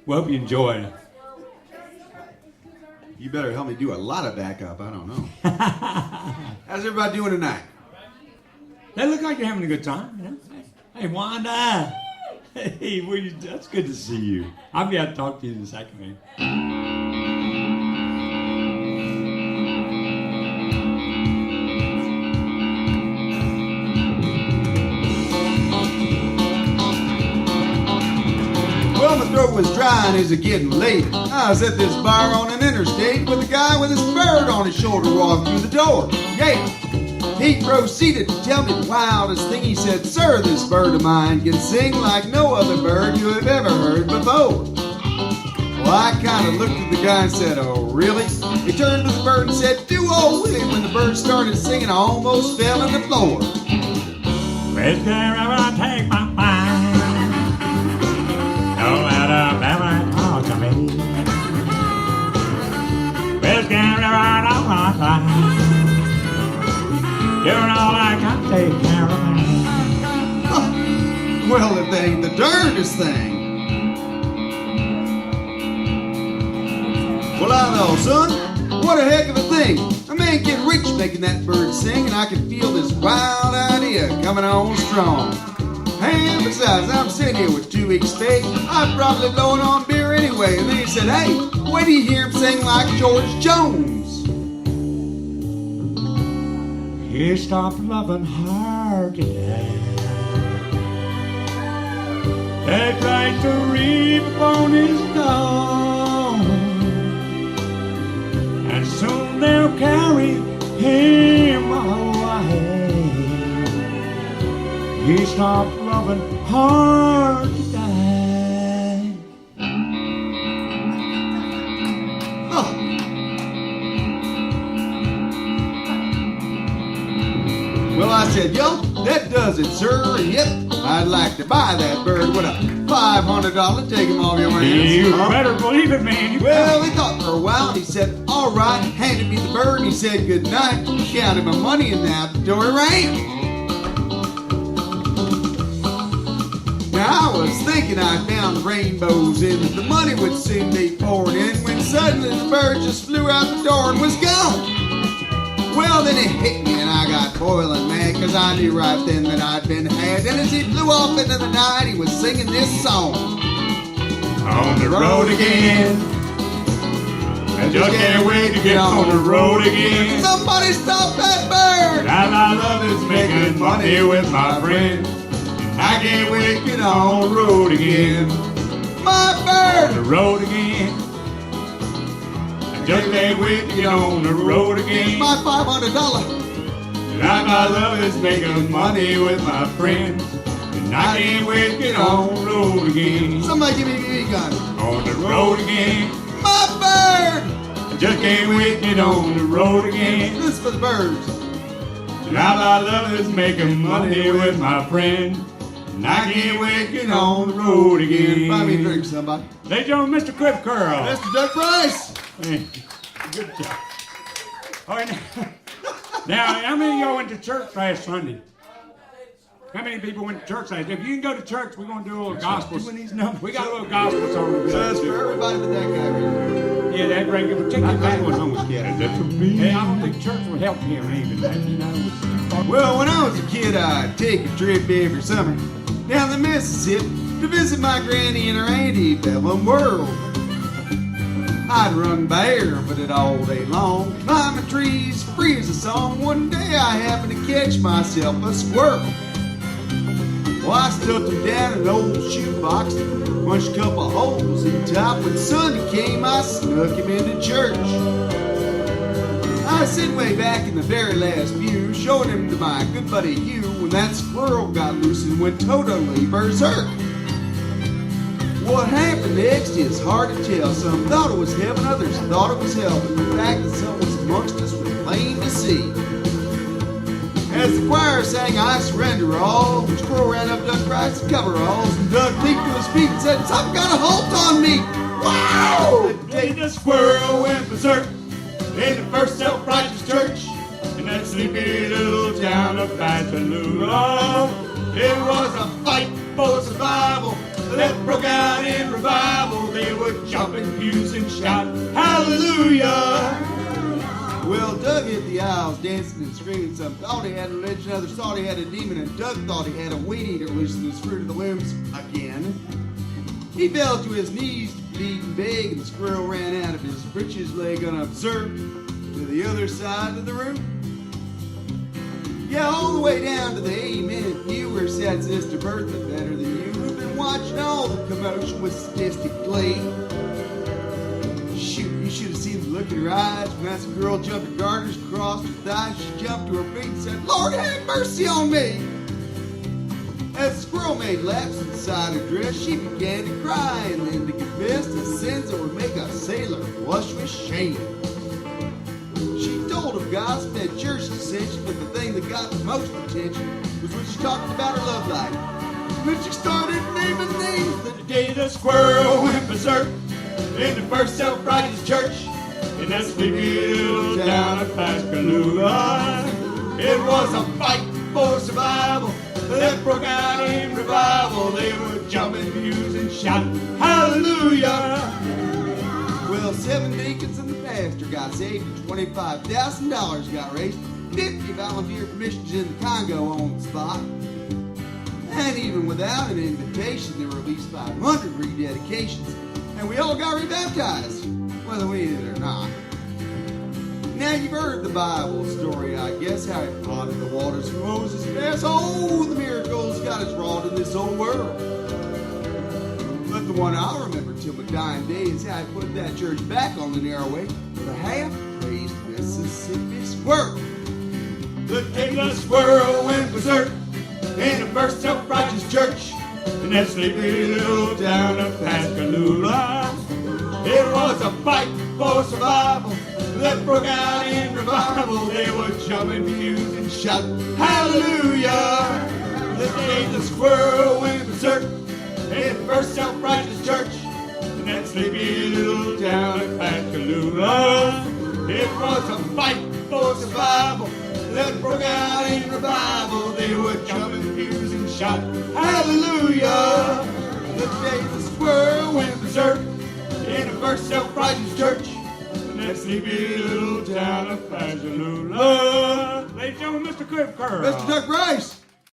We hope you enjoy it. You better help me do a lot of backup. I don't know. How's everybody doing tonight? They look like you're having a good time. You know? Hey, Wanda. Hey, that's good to see you. I'll be out to talk to you in a second, man. Well, my throat was dry and it was getting late. I was at this bar on an interstate with a guy with his bird on his shoulder walked through the door. Yeah. He proceeded to tell me the wildest thing. He said, "Sir, this bird of mine can sing like no other bird you have ever heard before." Well, I kind of looked at the guy and said, "Oh, really?" He turned to the bird and said, "Do old Willie." When the bird started singing, I almost fell on the floor. Where's wherever I take my mind, no matter where I talk to me. Where's wherever I don't want to fly. You're all I can take care of me. Well, if they ain't the darndest thing. Well, I know, son. What a heck of a thing. A man get rich making that bird sing, and I can feel this wild idea coming on strong. And besides, I'm sitting here with 2 weeks' pay. I'm probably blowing on beer anyway. And then he said, "Hey, when do you hear him sing like George Jones?" He stopped loving her today. They tried to reap upon his gone, and soon they'll carry him away. He stopped loving her today. Oh. Well, I said, "Yo, that does it, sir. Yep, I'd like to buy that bird with a $500. Take him off your hands." You better believe it, man. Well, he thought for a while, and he said, "All right," handed me the bird, and he said good night, counted my money, and out the door he ran. Now, I was thinking I found rainbows in it. The money would soon be pouring in, when suddenly the bird just flew out the door and was gone. Well, then it hit me, and I got boiling mad, because I knew right then that I'd been had. And as he flew off into the night, he was singing this song. On the road again. I just can't wait to get on the road again. Somebody stop that bird! All I love is making money with my friends. I can't wait to get on the road again. My On bird! the road again. I just can't wait to get on the road again. My $500. All I love is making money with my friends. And I can't wait to get on the road again. Somebody give me a BB gun. On the road again. My bird! I just can't wait to get on the road again. This is for the birds. All I love is making money with my friends. And I can't wait to get on the road again. Buy me a drink, somebody. Ladies and gentlemen, Mr. Cliff Curl. Mr. Doug Price. Good job. All right, now, how many of y'all went to church last Sunday? How many people went to church last? If you can go to church, we're going to do a little gospel. We got a little gospel song. So that's for everybody but that guy right there. Yeah, that right. Particularly that one. Yeah. Hey, I don't think church will help him either. You know. Well, when I was a kid, I'd take a trip every summer down the Mississippi to visit my granny and her auntie, Bellum World. I'd run barefooted all day long, climbing trees, free as a song. One day I happened to catch myself a squirrel. Well, I stuffed him down in an old shoebox, punched a couple of holes in the top. When Sunday came, I snuck him into church. I was sitting way back in the very last pew, showing him to my good buddy Hugh, when that squirrel got loose and went totally berserk. What happened next is hard to tell. Some thought it was heaven, others thought it was hell, but the fact that someone was amongst us was plain to see. As the choir sang "I Surrender All," the squirrel ran up Doug Price's coveralls, and Doug leaped to his feet and said, "Something got a hold on me!" Wow! The squirrel went berserk in the first self-righteous church in that sleepy little town of Baton Rouge. It was a fight for survival. that broke out in revival. They would jump in pews and shout, hallelujah. Well, Doug hit the aisles dancing and screaming. Some thought he had religion, others thought he had a demon, and Doug thought he had a weed eater loosening his fruit of the looms again. He fell to his knees to bleed and beg, and the squirrel ran out of his breeches leg unobserved to the other side of the room. Yeah, all the way down to the amen pew where sat Sister Bertha, better than you, who've been watching all the commotion with sadistic glee. Shoot, you should have seen the look in her eyes when that girl jumped her garters, crossed her thighs. She jumped to her feet and said, Lord, have mercy on me. As the squirrel made laps inside her dress, she began to cry and then to confess the sins that would make a sailor blush with shame. She told of gossip and church dissension, but the thing that got the most attention was when she talked about her love life. When she started naming names, the day the squirrel went berserk in the first self-righteous church in that sleepy little town of Pascagoula. It was a fight for survival that broke out in revival. They would jump in pews and shout, hallelujah. Well, 7 deacons and the pastor got saved, and $25,000 got raised, 50 volunteer missions in the Congo on the spot. And even without an invitation, there were at least 500 rededications, and we all got rebaptized, whether we did it or not. Now you've heard the Bible story, I guess, how he parted the waters from Moses' pass. Oh, the miracles God has wrought in this old world. But the one I'll remember till my dying day is how he put that church back on the narrow way, the half-crazed Mississippi squirrel. The day the squirrel went berserk in the first self-righteous church in that sleepy little town of Pascagoula. It was a fight for survival that broke out in revival. They would jump in pews and shout, hallelujah. The day the squirrel went berserk in the first self-righteous church in that sleepy little town of Pascagoula. It was a fight for survival that broke out in revival. They would jump in pews and shout, hallelujah. The day the squirrel went berserk in the first self-righteous church in that sleepy little town of Pascagoula. Ladies and gentlemen, Mr. Cliff Curl. Mr. Doug Rice.